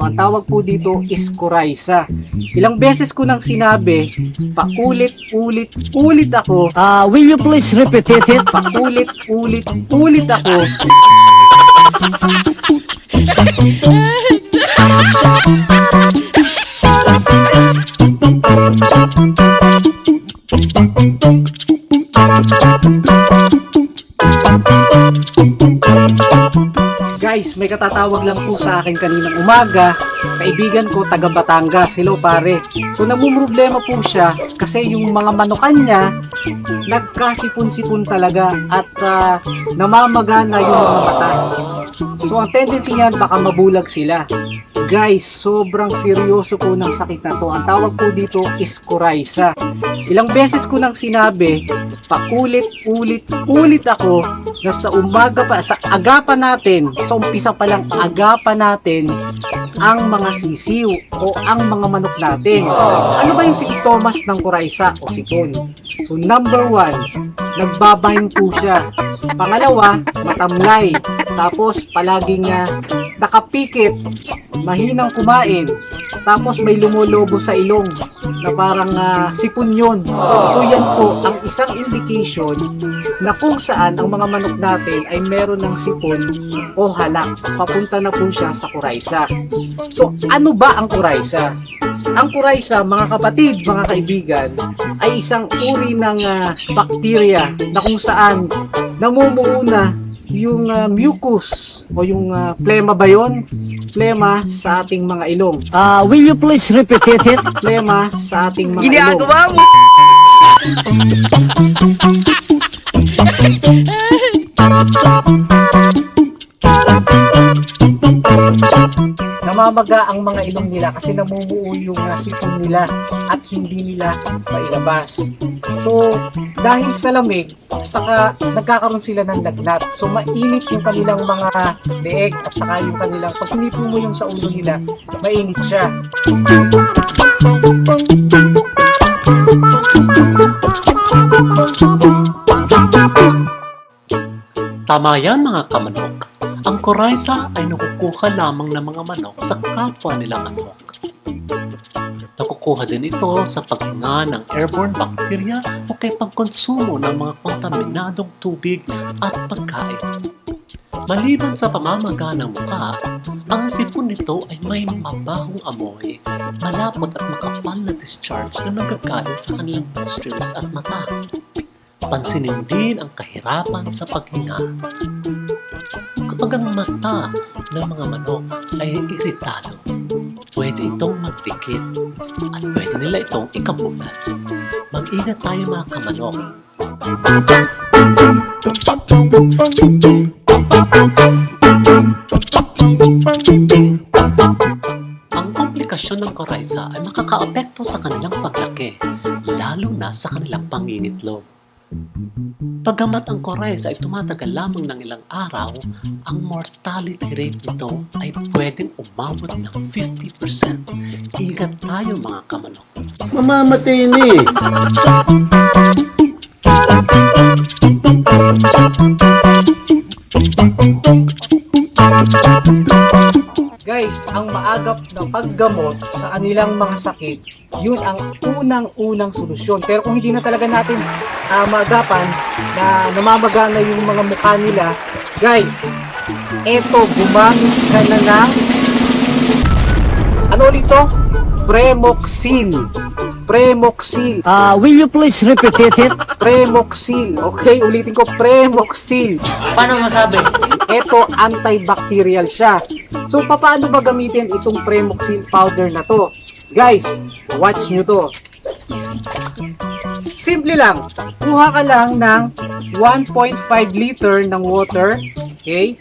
Ang tawag po dito is coryza. Ilang beses ko nang sinabi, paulit-ulit ako. Will you please repeat it? Paulit-ulit ako. Guys, may katatawag lang po sa akin kaninang umaga. Kaibigan ko, taga Batangas. Hello pare. So namumroblema po siya kasi yung mga manukan niya nagkasipon-sipon talaga at namamagana yung mga mata. So ang tendency niyan baka mabulag sila. Guys, sobrang seryoso po ng sakit na to. Ang tawag po dito is coryza. Ilang beses ko nang sinabi, paulit-ulit ako na sa umaga pa, sa agapan natin, sa umpisa pa lang agapan natin ang mga sisiw o ang mga manok natin. Ano ba yung simptomas ng coryza o sipon? So number 1, nagbabahing po siya. Pangalawa, matamlay. Tapos palaging nakapikit, mahinang kumain. Tapos may lumolobo sa ilong na parang sipon yun. So yan po ang isang indication na kung saan ang mga manok natin ay meron ng sipon o halak. Papunta na po siya sa coryza. So ano ba ang coryza? Ang coryza, mga kapatid, mga kaibigan, ay isang uri ng bakterya na kung saan namumuuna yung mucus o yung plema ba yun? Plema sa ating mga ilong. Will you please repeat it? Plema sa ating mga ilong. Ginagawa mo! Namamaga ang mga ilong nila kasi namumuo yung sipon nila at hindi nila mailabas. So, dahil sa lamig, saka nagkakaroon sila ng lagnat. So, mainit yung kanilang mga leeg at saka yung kanilang, pag hinipon mo yung sa ulo nila, mainit siya. Tama yan mga kamanok. Ang coryza ay nakukuha lamang ng mga manok sa kapwa nilang manok. Nakukuha din ito sa paghinga ng airborne bacteria o kay pagkonsumo ng mga kontaminadong tubig at pagkain. Maliban sa pamamaga ng muka, ang sipon nito ay may mabahong amoy, malapot at makapal na discharge na nagagaling sa kanilang nostrils at mata. Pansinin din ang kahirapan sa paghinga. Kapag ang mata ng mga manok ay iritado, pwede itong magdikit at pwede nila itong ikabulan. Mag-ingat tayo mga kamanok. Ang komplikasyon ng coryza ay makakaapekto sa kanilang paglaki, lalo na sa kanilang pangingitlog. Bagamat ang coryza ay tumatagal lamang ng ilang araw, ang mortality rate nito ay pwedeng umabot ng 50%. Ingat tayo mga kamanok. Mamamatay na eh. Guys, ang maagap na paggamot sa kanilang mga sakit, yun ang unang-unang solusyon. Pero kung hindi na talaga natin maagapan na namamaga na yung mga mukha nila, guys, eto, gumamit ka na ng ano ulit to? Premoxil. Premoxil. Will you please repeat it? Premoxil. Okay, ulitin ko, Premoxil. Paano masabi? Ito, antibacterial siya. So, paano ba gamitin itong Premoxil powder na to? Guys, watch nyo to. Simple lang. Kuha ka lang ng 1.5 liter ng water. Okay?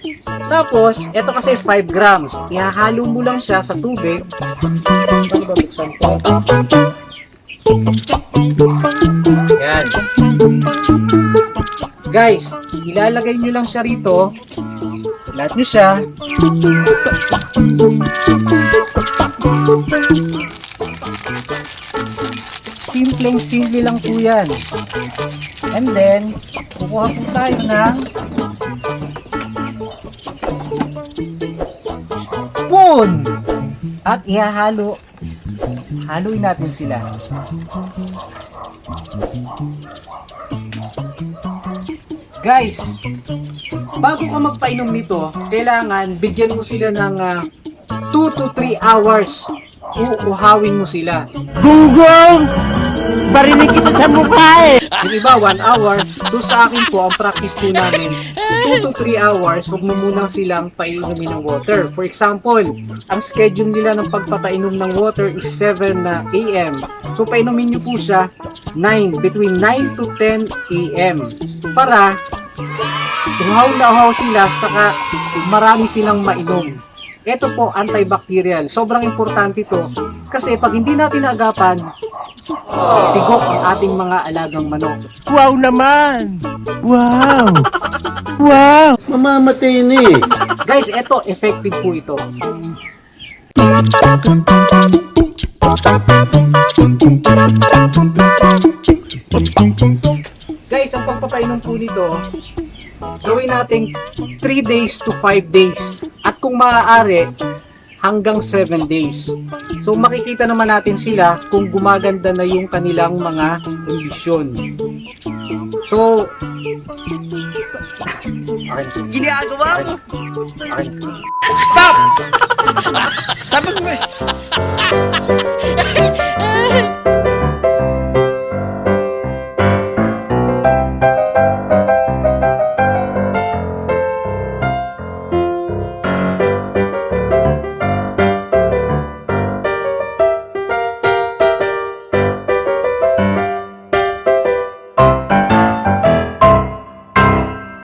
Tapos, ito kasi 5 grams. Ihahalo mo lang siya sa tubig. Paano ba buksan to? Yan. Guys, ilalagay nyo lang siya rito. Lahat nyo siya. Simpleng-simple lang po yan. And then, kukuha po tayo ng spoon. At ihahalo. Haluin natin sila. Guys, bago ka magpainom nito, kailangan bigyan mo sila ng 2 to 3 hours. Uuhawin mo sila. Gunggong! Barinig kita sa mukha eh! Yung iba, 1 hour. So sa akin po, ang practice po namin, 2 to 3 hours, huwag mo munang silang painumin ng water. For example, ang schedule nila ng pagpapainom ng water is 7 a.m. So painumin nyo po siya between 9 to 10 a.m. Para uhaw na uhaw sila, saka marami silang mainom. Ito po, antibacterial. Sobrang importante to kasi pag hindi natin agapan, tigok ang ating mga alagang manok. Wow naman! Wow! Wow! Mamamatay na eh! Guys, ito, effective po ito. Guys, ang pagpapainom po nito, gawin natin 3 days to 5 days. At kung maaari, hanggang 7 days. So makikita naman natin sila kung gumaganda na yung kanilang mga kondisyon. So, Ginagawa mo? akin. Stop! Sabi ko,